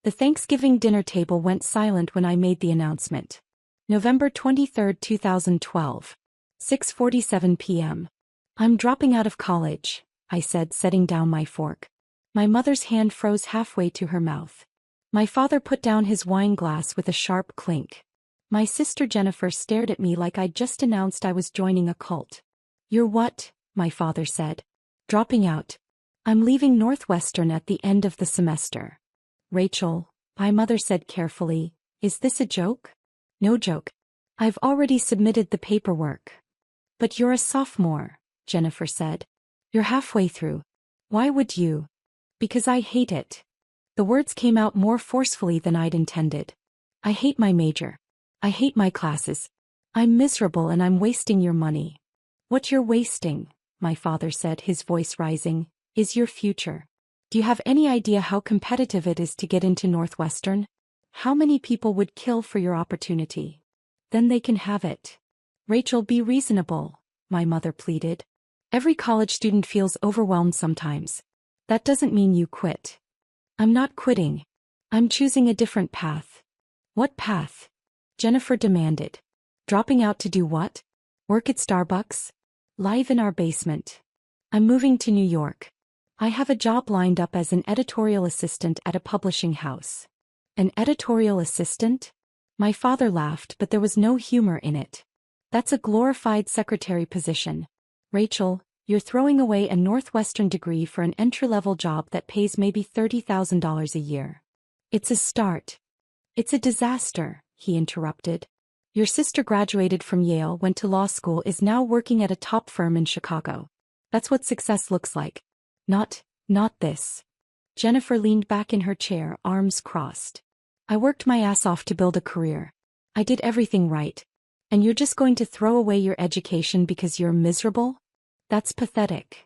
The Thanksgiving dinner table went silent when I made the announcement. November 23, 2012. 6:47 p.m. I'm dropping out of college, I said, setting down my fork. My mother's hand froze halfway to her mouth. My father put down his wine glass with a sharp clink. My sister Jennifer stared at me like I'd just announced I was joining a cult. You're what? My father said. Dropping out. I'm leaving Northwestern at the end of the semester. Rachel, my mother said carefully, is this a joke? No joke. I've already submitted the paperwork. But you're a sophomore, Jennifer said. You're halfway through. Why would you? Because I hate it. The words came out more forcefully than I'd intended. I hate my major. I hate my classes. I'm miserable and I'm wasting your money. What you're wasting, my father said, his voice rising, is your future. Do you have any idea how competitive it is to get into Northwestern? How many people would kill for your opportunity? Then they can have it. Rachel, be reasonable, my mother pleaded. Every college student feels overwhelmed sometimes. That doesn't mean you quit. I'm not quitting. I'm choosing a different path. What path? Jennifer demanded. Dropping out to do what? Work at Starbucks? Live in our basement. I'm moving to New York. I have a job lined up as an editorial assistant at a publishing house. An editorial assistant? My father laughed, but there was no humor in it. That's a glorified secretary position. Rachel, you're throwing away a Northwestern degree for an entry-level job that pays maybe $30,000 a year. It's a start. It's a disaster, he interrupted. Your sister graduated from Yale, went to law school, is now working at a top firm in Chicago. That's what success looks like. Not this. Jennifer leaned back in her chair, arms crossed. I worked my ass off to build a career. I did everything right. And you're just going to throw away your education because you're miserable? That's pathetic.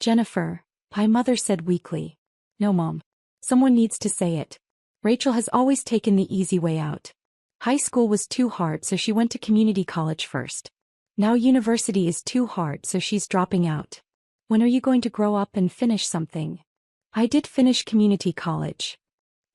Jennifer, my mother said weakly. No, Mom. Someone needs to say it. Rachel has always taken the easy way out. High school was too hard, so she went to community college first. Now university is too hard, so she's dropping out. When are you going to grow up and finish something? I did finish community college.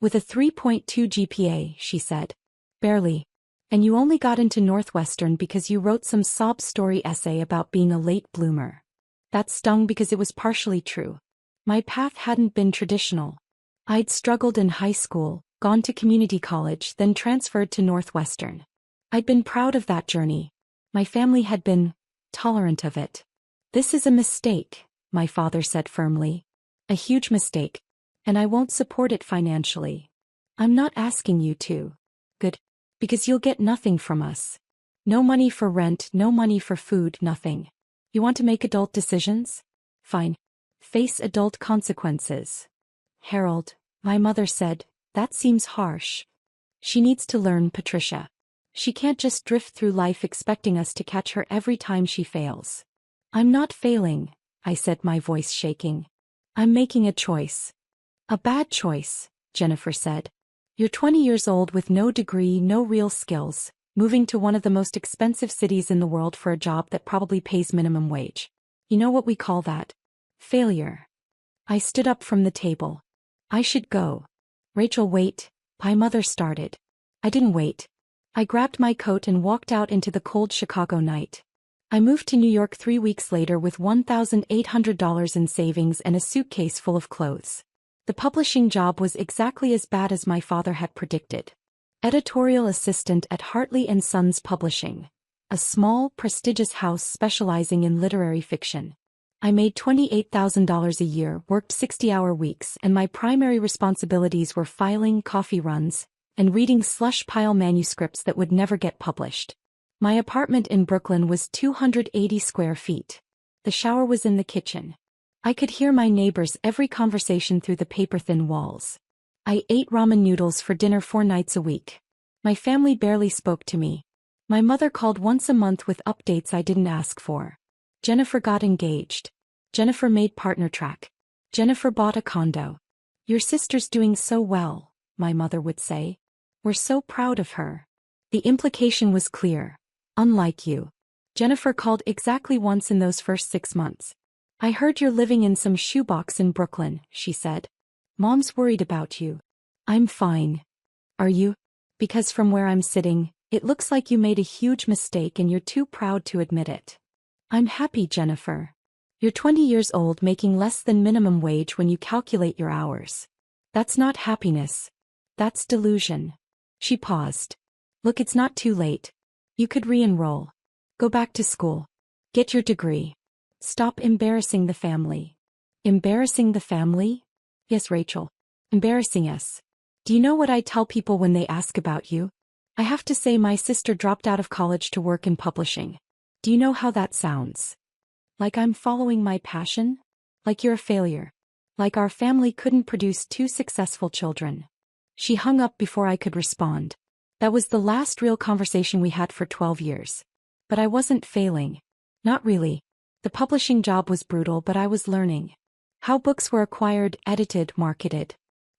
With a 3.2 GPA, she said. Barely. And you only got into Northwestern because you wrote some sob story essay about being a late bloomer. That stung because it was partially true. My path hadn't been traditional. I'd struggled in high school, gone to community college, then transferred to Northwestern. I'd been proud of that journey. My family had been tolerant of it. This is a mistake, my father said firmly. A huge mistake. And I won't support it financially. I'm not asking you to. Good. Because you'll get nothing from us. No money for rent, no money for food, nothing. You want to make adult decisions? Fine. Face adult consequences. Harold, my mother said, that seems harsh. She needs to learn, Patricia. She can't just drift through life expecting us to catch her every time she fails. I'm not failing, I said, my voice shaking. I'm making a choice. A bad choice, Jennifer said. You're 20 years old with no degree, no real skills, moving to one of the most expensive cities in the world for a job that probably pays minimum wage. You know what we call that? Failure. I stood up from the table. I should go. Rachel, wait, my mother started. I didn't wait. I grabbed my coat and walked out into the cold Chicago night. I moved to New York 3 weeks later with $1,800 in savings and a suitcase full of clothes. The publishing job was exactly as bad as my father had predicted. Editorial assistant at Hartley & Sons Publishing, a small, prestigious house specializing in literary fiction. I made $28,000 a year, worked 60-hour weeks, and my primary responsibilities were filing coffee runs and reading slush pile manuscripts that would never get published. My apartment in Brooklyn was 280 square feet. The shower was in the kitchen. I could hear my neighbors' every conversation through the paper-thin walls. I ate ramen noodles for dinner 4 nights a week. My family barely spoke to me. My mother called once a month with updates I didn't ask for. Jennifer got engaged. Jennifer made partner track. Jennifer bought a condo. Your sister's doing so well, my mother would say. We're so proud of her. The implication was clear. Unlike you. Jennifer called exactly once in those first 6 months. I heard you're living in some shoebox in Brooklyn, she said. Mom's worried about you. I'm fine. Are you? Because from where I'm sitting, it looks like you made a huge mistake and you're too proud to admit it. I'm happy, Jennifer. You're 20 years old making less than minimum wage when you calculate your hours. That's not happiness. That's delusion. She paused. Look, it's not too late. You could re-enroll. Go back to school. Get your degree. Stop embarrassing the family. Embarrassing the family? Yes, Rachel. Embarrassing us. Do you know what I tell people when they ask about you? I have to say my sister dropped out of college to work in publishing. Do you know how that sounds? Like I'm following my passion? Like you're a failure. Like our family couldn't produce 2 successful children. She hung up before I could respond. That was the last real conversation we had for 12 years. But I wasn't failing. Not really. The publishing job was brutal, but I was learning. How books were acquired, edited, marketed.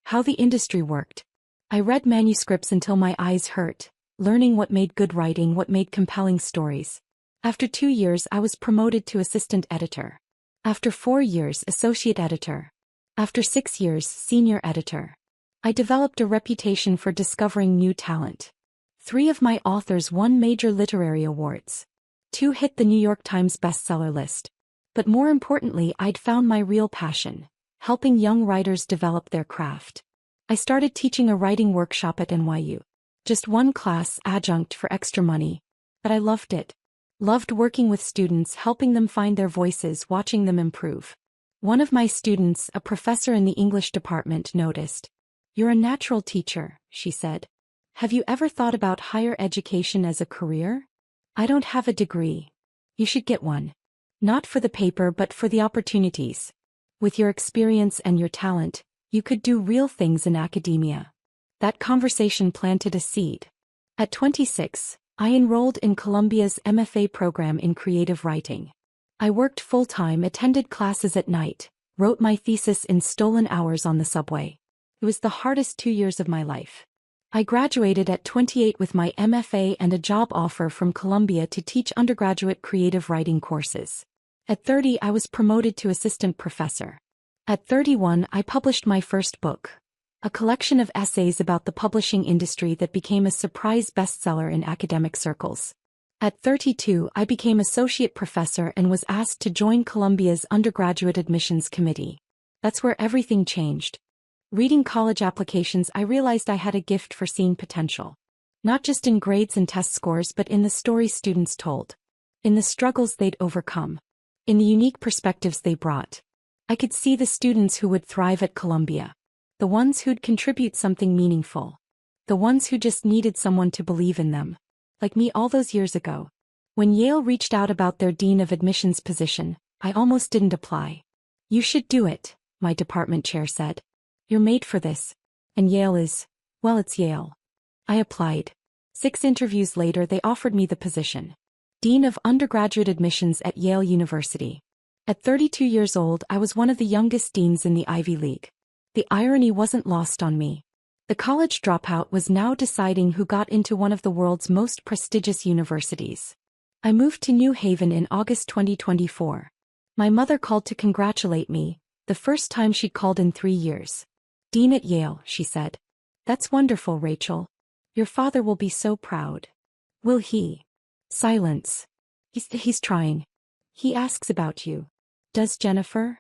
How the industry worked. I read manuscripts until my eyes hurt, learning what made good writing, what made compelling stories. After 2 years, I was promoted to assistant editor. After 4 years, associate editor. After 6 years, senior editor. I developed a reputation for discovering new talent. 3 of my authors won major literary awards. 2 hit the New York Times bestseller list. But more importantly, I'd found my real passion, helping young writers develop their craft. I started teaching a writing workshop at NYU. Just 1 class, adjunct for extra money. But I loved it. Loved working with students, helping them find their voices, watching them improve. One of my students, a professor in the English department, noticed. You're a natural teacher, she said. Have you ever thought about higher education as a career? I don't have a degree. You should get one. Not for the paper but for the opportunities. With your experience and your talent, you could do real things in academia. That conversation planted a seed. At 26, I enrolled in Columbia's MFA program in creative writing. I worked full-time, attended classes at night, wrote my thesis in stolen hours on the subway. It was the hardest 2 years of my life. I graduated at 28 with my MFA and a job offer from Columbia to teach undergraduate creative writing courses. At 30, I was promoted to assistant professor. At 31, I published my first book. A collection of essays about the publishing industry that became a surprise bestseller in academic circles. At 32, I became associate professor and was asked to join Columbia's undergraduate admissions committee. That's where everything changed. Reading college applications, I realized I had a gift for seeing potential. Not just in grades and test scores, but in the stories students told. In the struggles they'd overcome. In the unique perspectives they brought. I could see the students who would thrive at Columbia. The ones who'd contribute something meaningful. The ones who just needed someone to believe in them. Like me all those years ago. When Yale reached out about their dean of admissions position, I almost didn't apply. You should do it, my department chair said. You're made for this. And Yale is, well, it's Yale. I applied. 6 interviews later, they offered me the position. Dean of undergraduate admissions at Yale University. At 32 years old, I was one of the youngest deans in the Ivy League. The irony wasn't lost on me. The college dropout was now deciding who got into one of the world's most prestigious universities. I moved to New Haven in August 2024. My mother called to congratulate me, the first time she'd called in 3 years. Dean at Yale, she said. That's wonderful, Rachel. Your father will be so proud. Will he? Silence. He's trying. He asks about you. Does Jennifer?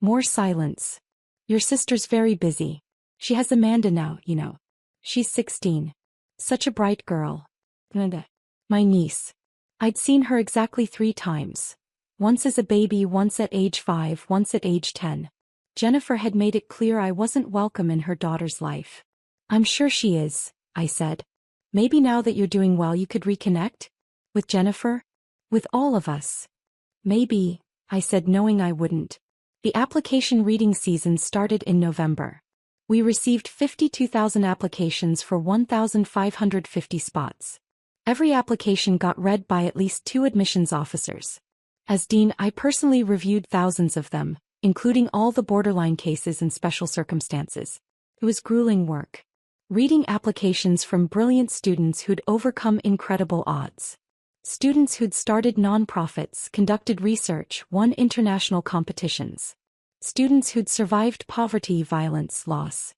More silence. Your sister's very busy. She has Amanda now, you know. She's 16. Such a bright girl. My niece. I'd seen her exactly 3 times. Once as a baby, once at age 5, once at age 10. Jennifer had made it clear I wasn't welcome in her daughter's life. I'm sure she is, I said. Maybe now that you're doing well you could reconnect? With Jennifer? With all of us. Maybe, I said, knowing I wouldn't. The application reading season started in November. We received 52,000 applications for 1,550 spots. Every application got read by at least 2 admissions officers. As dean, I personally reviewed thousands of them, including all the borderline cases and special circumstances. It was grueling work. Reading applications from brilliant students who'd overcome incredible odds. Students who'd started nonprofits, conducted research, won international competitions. Students who'd survived poverty, violence, loss.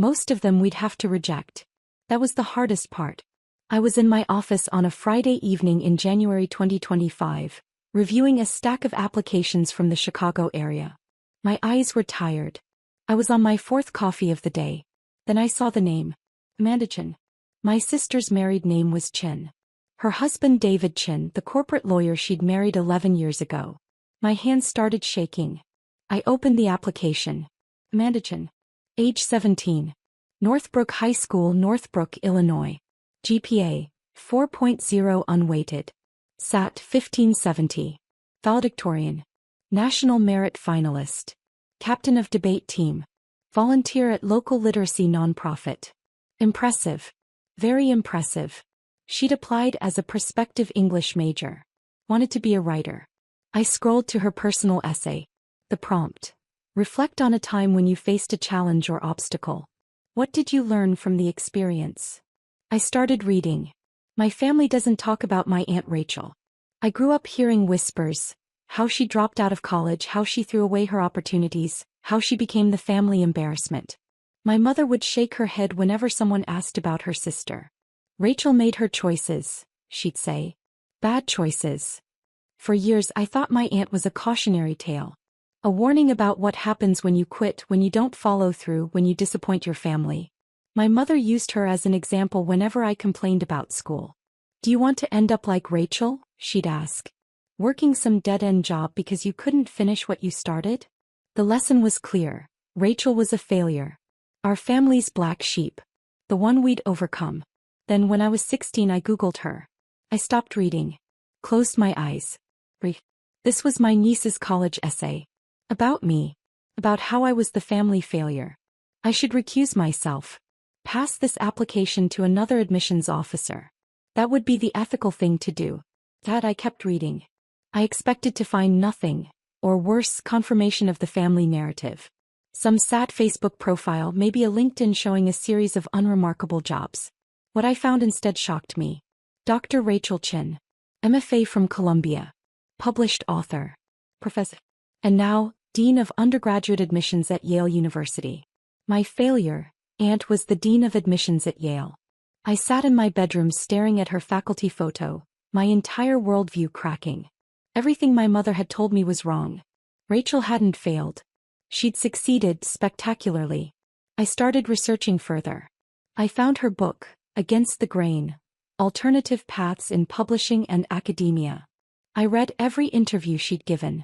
Most of them we'd have to reject. That was the hardest part. I was in my office on a Friday evening in January 2025, reviewing a stack of applications from the Chicago area. My eyes were tired. I was on my fourth coffee of the day. Then I saw the name. Amanda Chin. My sister's married name was Chin. Her husband David Chin, the corporate lawyer she'd married 11 years ago. My hands started shaking. I opened the application. Amanda Chin. Age 17. Northbrook High School, Northbrook, Illinois. GPA, 4.0 unweighted. SAT 1570. Valedictorian. National Merit Finalist. Captain of debate team. Volunteer at local literacy nonprofit. Impressive. Very impressive. She'd applied as a prospective English major. Wanted to be a writer. I scrolled to her personal essay. The prompt. Reflect on a time when you faced a challenge or obstacle. What did you learn from the experience? I started reading. My family doesn't talk about my Aunt Rachel. I grew up hearing whispers. How she dropped out of college, how she threw away her opportunities, how she became the family embarrassment. My mother would shake her head whenever someone asked about her sister. Rachel made her choices, she'd say. Bad choices. For years I thought my aunt was a cautionary tale. A warning about what happens when you quit, when you don't follow through, when you disappoint your family. My mother used her as an example whenever I complained about school. Do you want to end up like Rachel? She'd ask. Working some dead-end job because you couldn't finish what you started? The lesson was clear. Rachel was a failure. Our family's black sheep. The one we'd overcome. Then when I was 16 I Googled her. I stopped reading. Closed my eyes. This was my niece's college essay. About me. About how I was the family failure. I should recuse myself. Pass this application to another admissions officer. That would be the ethical thing to do. That I kept reading. I expected to find nothing, or worse, confirmation of the family narrative. Some sad Facebook profile, maybe a LinkedIn showing a series of unremarkable jobs. What I found instead shocked me. Dr. Rachel Chin. MFA from Columbia. Published author. Professor. And now, Dean of Undergraduate Admissions at Yale University. My failure, Aunt was the Dean of Admissions at Yale. I sat in my bedroom staring at her faculty photo, my entire worldview cracking. Everything my mother had told me was wrong. Rachel hadn't failed. She'd succeeded spectacularly. I started researching further. I found her book, Against the Grain, Alternative Paths in Publishing and Academia. I read every interview she'd given.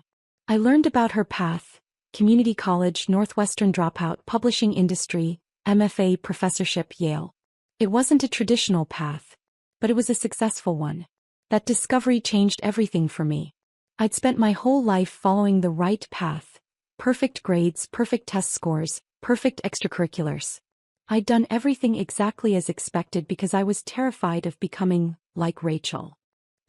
I learned about her path: community college, Northwestern dropout, publishing industry, MFA professorship, Yale. It wasn't a traditional path, but it was a successful one. That discovery changed everything for me. I'd spent my whole life following the right path. Perfect grades, perfect test scores, perfect extracurriculars. I'd done everything exactly as expected because I was terrified of becoming like Rachel.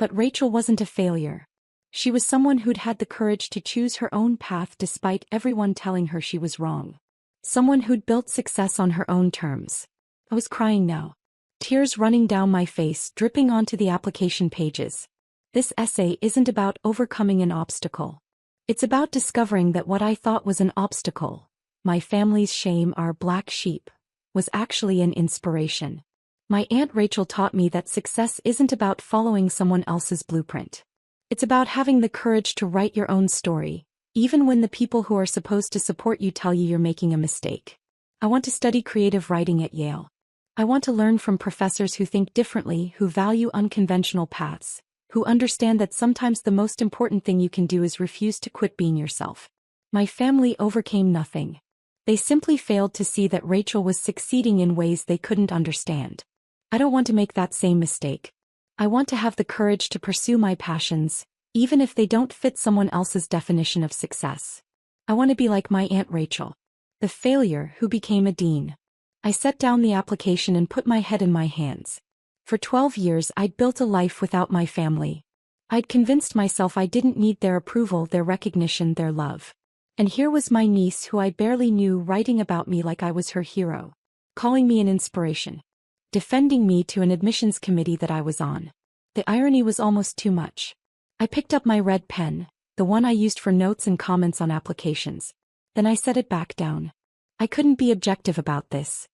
But Rachel wasn't a failure. She was someone who'd had the courage to choose her own path despite everyone telling her she was wrong. Someone who'd built success on her own terms. I was crying now. Tears running down my face, dripping onto the application pages. This essay isn't about overcoming an obstacle. It's about discovering that what I thought was an obstacle, my family's shame, our black sheep, was actually an inspiration. My Aunt Rachel taught me that success isn't about following someone else's blueprint. It's about having the courage to write your own story, even when the people who are supposed to support you tell you you're making a mistake. I want to study creative writing at Yale. I want to learn from professors who think differently, who value unconventional paths, who understand that sometimes the most important thing you can do is refuse to quit being yourself. My family overcame nothing. They simply failed to see that Rachel was succeeding in ways they couldn't understand. I don't want to make that same mistake. I want to have the courage to pursue my passions, even if they don't fit someone else's definition of success. I want to be like my Aunt Rachel, the failure who became a dean. I set down the application and put my head in my hands. For 12 years I'd built a life without my family. I'd convinced myself I didn't need their approval, their recognition, their love. And here was my niece who I barely knew writing about me like I was her hero, calling me an inspiration, defending me to an admissions committee that I was on. The irony was almost too much. I picked up my red pen, the one I used for notes and comments on applications. Then I set it back down. I couldn't be objective about this.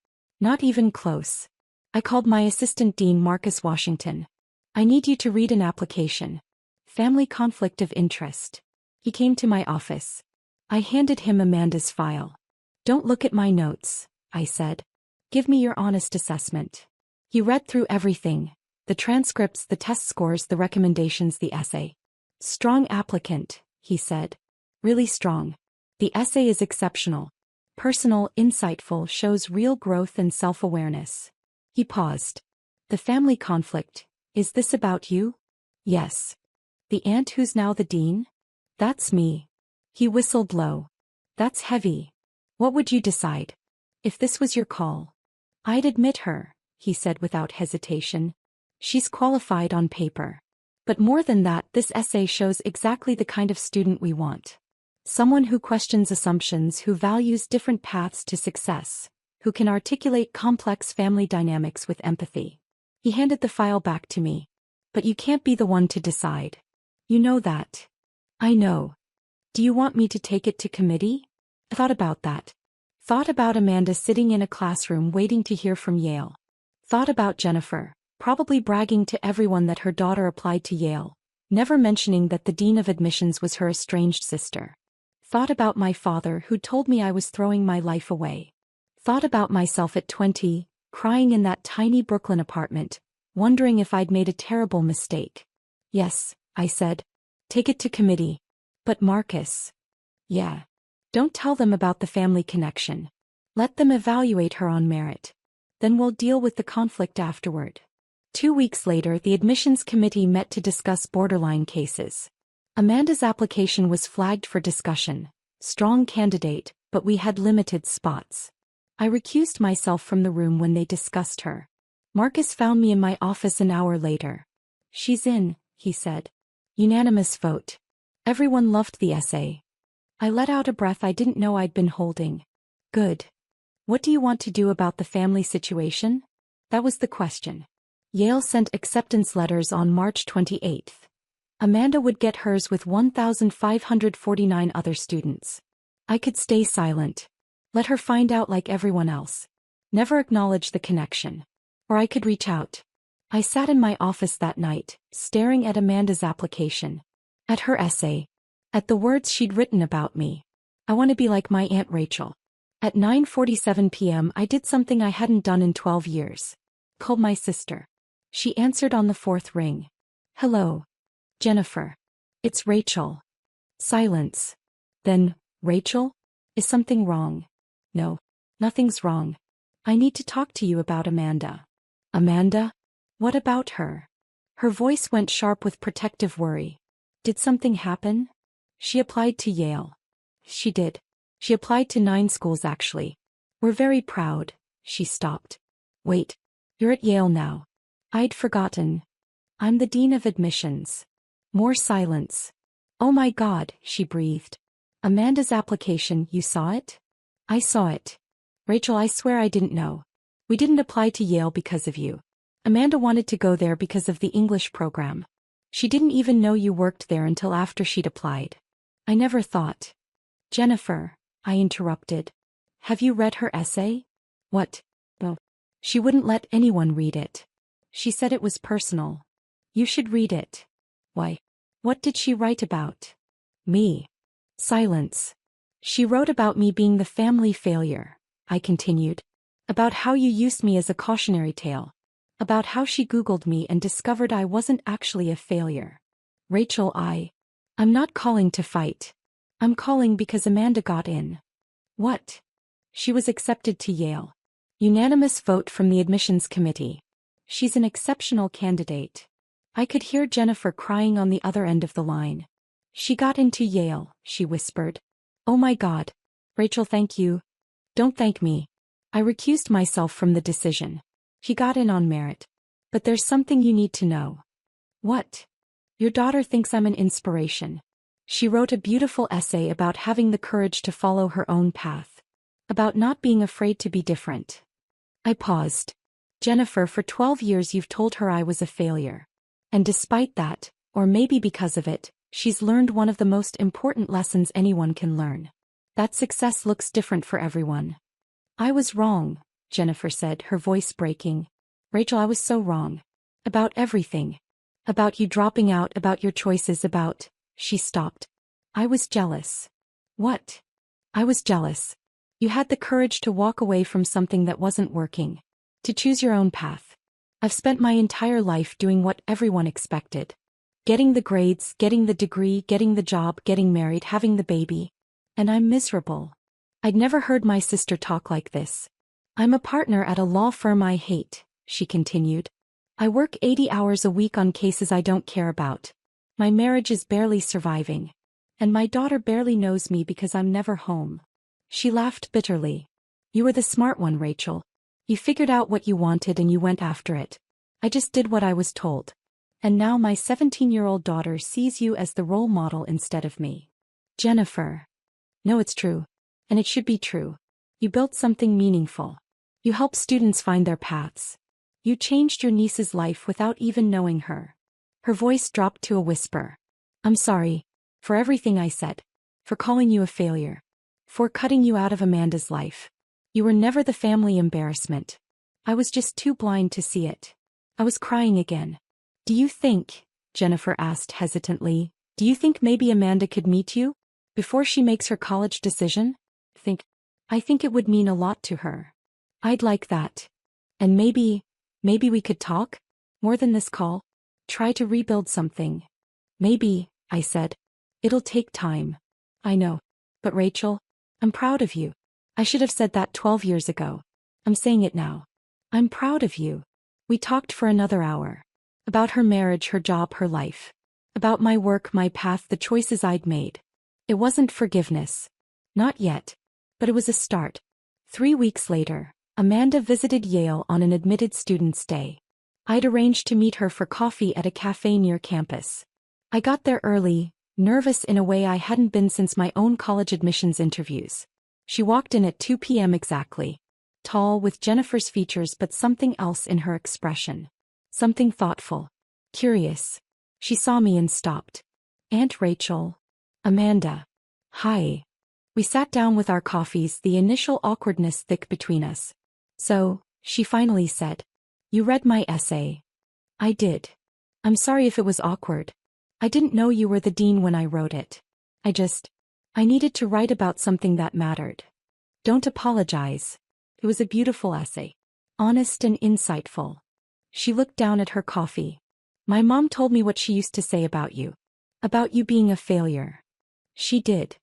Not even close. I called my assistant dean Marcus Washington. I need you to read an application. Family conflict of interest. He came to my office. I handed him Amanda's file. Don't look at my notes, I said. Give me your honest assessment. He read through everything. The transcripts, the test scores, the recommendations, the essay. Strong applicant, he said. Really strong. The essay is exceptional. Personal, insightful, shows real growth and self-awareness. He paused. The family conflict, is this about you? Yes. The aunt who's now the dean? That's me. He whistled low. That's heavy. What would you decide? If this was your call? I'd admit her, he said without hesitation. She's qualified on paper. But more than that, this essay shows exactly the kind of student we want. Someone who questions assumptions, who values different paths to success, who can articulate complex family dynamics with empathy. He handed the file back to me. But you can't be the one to decide. You know that. I know. Do you want me to take it to committee? I thought about that. Thought about Amanda sitting in a classroom waiting to hear from Yale. Thought about Jennifer, probably bragging to everyone that her daughter applied to Yale, never mentioning that the dean of admissions was her estranged sister. Thought about my father who told me I was throwing my life away. Thought about myself at 20, crying in that tiny Brooklyn apartment, wondering if I'd made a terrible mistake. Yes, I said. Take it to committee. But Marcus. Yeah. Don't tell them about the family connection. Let them evaluate her on merit. Then we'll deal with the conflict afterward. 2 weeks later, the admissions committee met to discuss borderline cases. Amanda's application was flagged for discussion. Strong candidate, but we had limited spots. I recused myself from the room when they discussed her. Marcus found me in my office an hour later. She's in, he said. Unanimous vote. Everyone loved the essay. I let out a breath I didn't know I'd been holding. Good. What do you want to do about the family situation? That was the question. Yale sent acceptance letters on March 28th. Amanda would get hers with 1,549 other students. I could stay silent. Let her find out like everyone else. Never acknowledge the connection. Or I could reach out. I sat in my office that night, staring at Amanda's application. At her essay. At the words she'd written about me. I want to be like my Aunt Rachel. At 9:47 p.m. I did something I hadn't done in 12 years. Called my sister. She answered on the fourth ring. Hello. Jennifer. It's Rachel. Silence. Then, Rachel? Is something wrong? No. Nothing's wrong. I need to talk to you about Amanda. Amanda? What about her? Her voice went sharp with protective worry. Did something happen? She applied to Yale. She did. She applied to 9 schools actually. We're very proud. She stopped. Wait. You're at Yale now. I'd forgotten. I'm the dean of admissions. More silence. Oh my God, she breathed. Amanda's application, you saw it? I saw it. Rachel, I swear I didn't know. We didn't apply to Yale because of you. Amanda wanted to go there because of the English program. She didn't even know you worked there until after she'd applied. I never thought. Jennifer, I interrupted. Have you read her essay? What? Oh. She wouldn't let anyone read it. She said it was personal. You should read it. Why? What did she write about? Me. Silence. She wrote about me being the family failure, I continued. About how you used me as a cautionary tale. About how she Googled me and discovered I wasn't actually a failure. Rachel, I'm not calling to fight. I'm calling because Amanda got in. What? She was accepted to Yale. Unanimous vote from the admissions committee. She's an exceptional candidate. I could hear Jennifer crying on the other end of the line. She got into Yale, she whispered. Oh my God. Rachel, thank you. Don't thank me. I recused myself from the decision. She got in on merit. But there's something you need to know. What? Your daughter thinks I'm an inspiration. She wrote a beautiful essay about having the courage to follow her own path. About not being afraid to be different. I paused. Jennifer, for 12 years you've told her I was a failure. And despite that, or maybe because of it, she's learned one of the most important lessons anyone can learn. That success looks different for everyone. I was wrong, Jennifer said, her voice breaking. Rachel, I was so wrong. About everything. About you dropping out, about your choices, about... She stopped. I was jealous. What? I was jealous. You had the courage to walk away from something that wasn't working. To choose your own path. I've spent my entire life doing what everyone expected. Getting the grades, getting the degree, getting the job, getting married, having the baby. And I'm miserable. I'd never heard my sister talk like this. I'm a partner at a law firm I hate, she continued. I work 80 hours a week on cases I don't care about. My marriage is barely surviving. And my daughter barely knows me because I'm never home. She laughed bitterly. You were the smart one, Rachel. You figured out what you wanted and you went after it. I just did what I was told. And now my 17-year-old daughter sees you as the role model instead of me. Jennifer. No, it's true. And it should be true. You built something meaningful. You helped students find their paths. You changed your niece's life without even knowing her. Her voice dropped to a whisper. I'm sorry. For everything I said. For calling you a failure. For cutting you out of Amanda's life. You were never the family embarrassment. I was just too blind to see it. I was crying again. Do you think, Jennifer asked hesitantly, do you think maybe Amanda could meet you? Before she makes her college decision? I think it would mean a lot to her. I'd like that. And maybe we could talk? More than this call? Try to rebuild something. Maybe, I said. It'll take time. I know. But Rachel, I'm proud of you. I should have said that 12 years ago. I'm saying it now. I'm proud of you. We talked for another hour. About her marriage, her job, her life. About my work, my path, the choices I'd made. It wasn't forgiveness. Not yet. But it was a start. 3 weeks later, Amanda visited Yale on an admitted student's day. I'd arranged to meet her for coffee at a cafe near campus. I got there early, nervous in a way I hadn't been since my own college admissions interviews. She walked in at 2 p.m. exactly. Tall, with Jennifer's features but something else in her expression. Something thoughtful. Curious. She saw me and stopped. Aunt Rachel. Amanda. Hi. We sat down with our coffees, the initial awkwardness thick between us. So, she finally said. You read my essay. I did. I'm sorry if it was awkward. I didn't know you were the dean when I wrote it. I needed to write about something that mattered. Don't apologize. It was a beautiful essay. Honest and insightful. She looked down at her coffee. My mom told me what she used to say about you. About you being a failure. She did.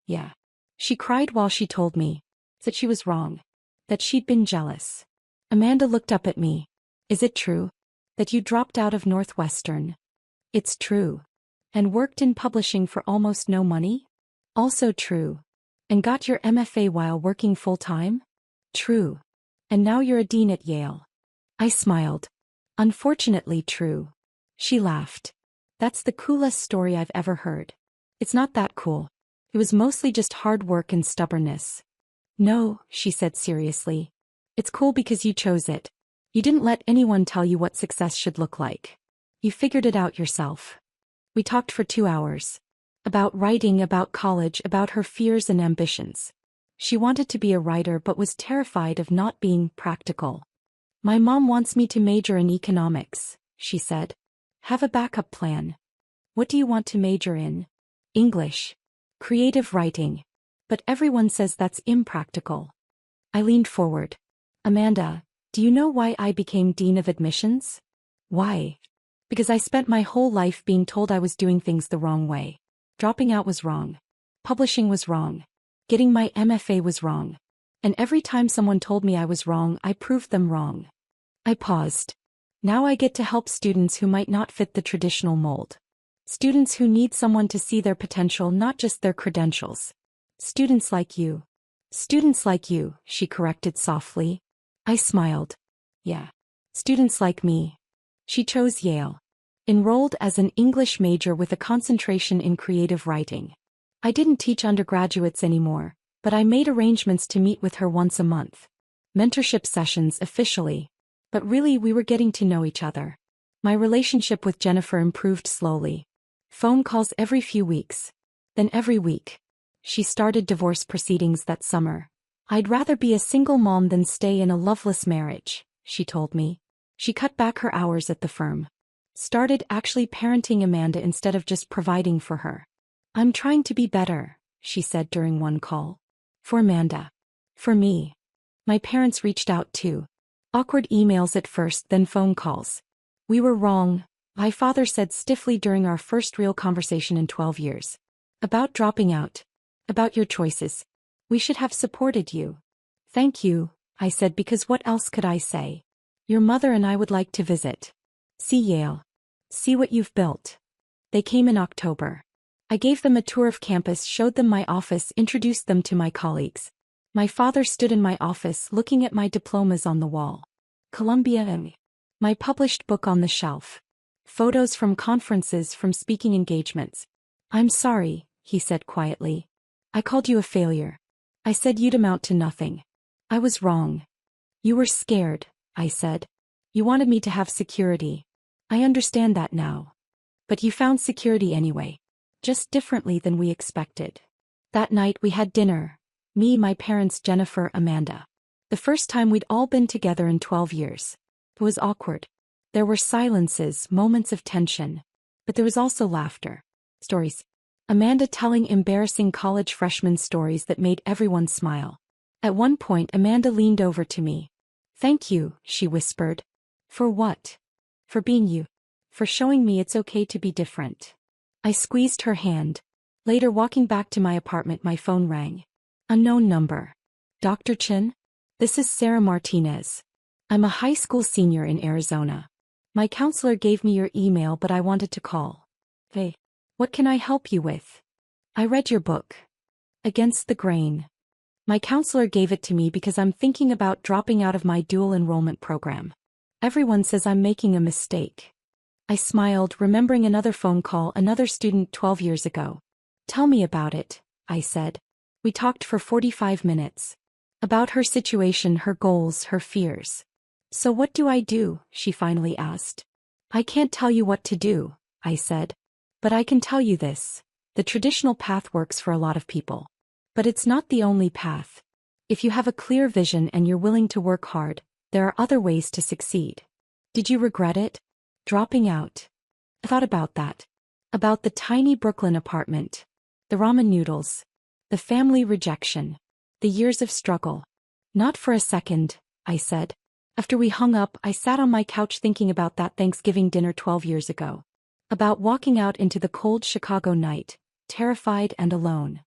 Yeah. She cried while she told me. That she was wrong. That she'd been jealous. Amanda looked up at me. Is it true? That you dropped out of Northwestern? It's true. And worked in publishing for almost no money? Also true. And got your MFA while working full-time? True. And now you're a dean at Yale. I smiled. Unfortunately true. She laughed. That's the coolest story I've ever heard. It's not that cool. It was mostly just hard work and stubbornness. No, she said seriously. It's cool because you chose it. You didn't let anyone tell you what success should look like. You figured it out yourself. We talked for 2 hours. About writing, about college, about her fears and ambitions. She wanted to be a writer but was terrified of not being practical. My mom wants me to major in economics, she said. Have a backup plan. What do you want to major in? English. Creative writing. But everyone says that's impractical. I leaned forward. Amanda, do you know why I became dean of admissions? Why? Because I spent my whole life being told I was doing things the wrong way. Dropping out was wrong. Publishing was wrong. Getting my MFA was wrong. And every time someone told me I was wrong, I proved them wrong. I paused. Now I get to help students who might not fit the traditional mold. Students who need someone to see their potential, not just their credentials. Students like you. Students like you, she corrected softly. I smiled. Yeah. Students like me. She chose Yale. Enrolled as an English major with a concentration in creative writing. I didn't teach undergraduates anymore, but I made arrangements to meet with her once a month. Mentorship sessions officially. But really we were getting to know each other. My relationship with Jennifer improved slowly. Phone calls every few weeks. Then every week. She started divorce proceedings that summer. I'd rather be a single mom than stay in a loveless marriage, she told me. She cut back her hours at the firm. Started actually parenting Amanda instead of just providing for her. I'm trying to be better, she said during one call. For Amanda. For me. My parents reached out too. Awkward emails at first, then phone calls. We were wrong, my father said stiffly during our first real conversation in 12 years. About dropping out. About your choices. We should have supported you. Thank you, I said, because what else could I say? Your mother and I would like to visit. See Yale. See what you've built. They came in October. I gave them a tour of campus, showed them my office, introduced them to my colleagues. My father stood in my office looking at my diplomas on the wall. Columbia and my published book on the shelf. Photos from conferences, from speaking engagements. I'm sorry, he said quietly. I called you a failure. I said you'd amount to nothing. I was wrong. You were scared, I said. You wanted me to have security. I understand that now. But you found security anyway. Just differently than we expected. That night we had dinner. Me, my parents, Jennifer, Amanda. The first time we'd all been together in 12 years. It was awkward. There were silences, moments of tension. But there was also laughter. Stories. Amanda telling embarrassing college freshman stories that made everyone smile. At one point Amanda leaned over to me. Thank you, she whispered. For what? For being you. For showing me it's okay to be different. I squeezed her hand. Later, walking back to my apartment, my phone rang. Unknown number. Dr. Chin? This is Sarah Martinez. I'm a high school senior in Arizona. My counselor gave me your email, but I wanted to call. Hey, what can I help you with? I read your book. Against the Grain. My counselor gave it to me because I'm thinking about dropping out of my dual enrollment program. Everyone says I'm making a mistake. I smiled, remembering another phone call, another student 12 years ago. Tell me about it, I said. We talked for 45 minutes. About her situation, her goals, her fears. So what do I do? She finally asked. I can't tell you what to do, I said. But I can tell you this. The traditional path works for a lot of people. But it's not the only path. If you have a clear vision and you're willing to work hard, there are other ways to succeed. Did you regret it? Dropping out? I thought about that. About the tiny Brooklyn apartment. The ramen noodles. The family rejection. The years of struggle. Not for a second, I said. After we hung up, I sat on my couch thinking about that Thanksgiving dinner 12 years ago. About walking out into the cold Chicago night, terrified and alone.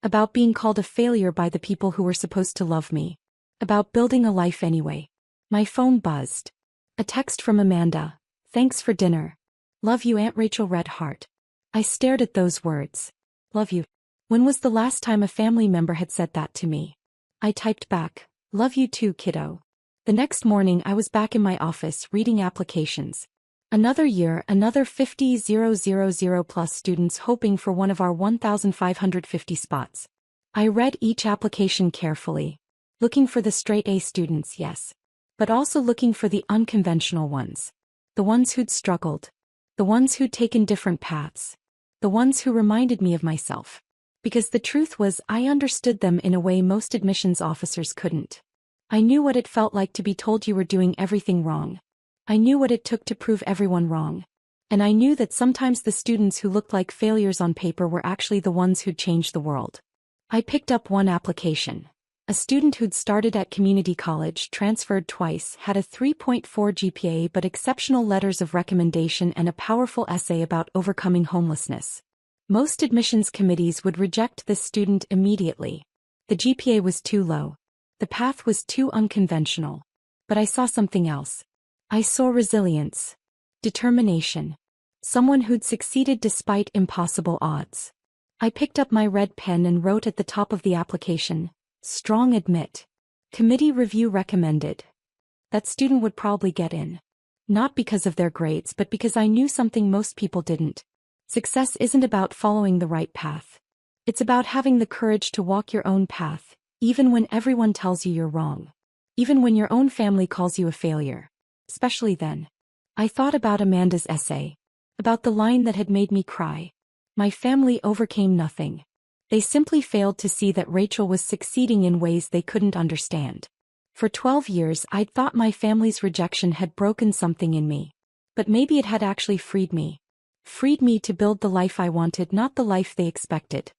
About being called a failure by the people who were supposed to love me. About building a life anyway. My phone buzzed. A text from Amanda. Thanks for dinner. Love you, Aunt Rachel, red heart. I stared at those words. Love you. When was the last time a family member had said that to me? I typed back, love you too, kiddo. The next morning I was back in my office reading applications. Another year, another 50,000 plus students hoping for one of our 1,550 spots. I read each application carefully. Looking for the straight A students, yes. But also looking for the unconventional ones. The ones who'd struggled. The ones who'd taken different paths. The ones who reminded me of myself. Because the truth was, I understood them in a way most admissions officers couldn't. I knew what it felt like to be told you were doing everything wrong. I knew what it took to prove everyone wrong. And I knew that sometimes the students who looked like failures on paper were actually the ones who'd changed the world. I picked up one application. A student who'd started at community college, transferred twice, had a 3.4 GPA but exceptional letters of recommendation and a powerful essay about overcoming homelessness. Most admissions committees would reject this student immediately. The GPA was too low. The path was too unconventional. But I saw something else. I saw resilience. Determination. Someone who'd succeeded despite impossible odds. I picked up my red pen and wrote at the top of the application, strong admit. Committee review recommended. That student would probably get in. Not because of their grades, but because I knew something most people didn't. Success isn't about following the right path. It's about having the courage to walk your own path, even when everyone tells you you're wrong. Even when your own family calls you a failure. Especially then. I thought about Amanda's essay. About the line that had made me cry. My family overcame nothing. They simply failed to see that Rachel was succeeding in ways they couldn't understand. For 12 years I'd thought my family's rejection had broken something in me. But maybe it had actually freed me. Freed me to build the life I wanted, not the life they expected.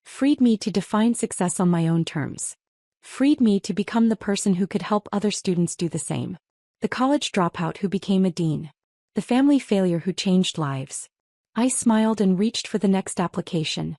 Freed me to define success on my own terms. Freed me to become the person who could help other students do the same. The college dropout who became a dean. The family failure who changed lives. I smiled and reached for the next application.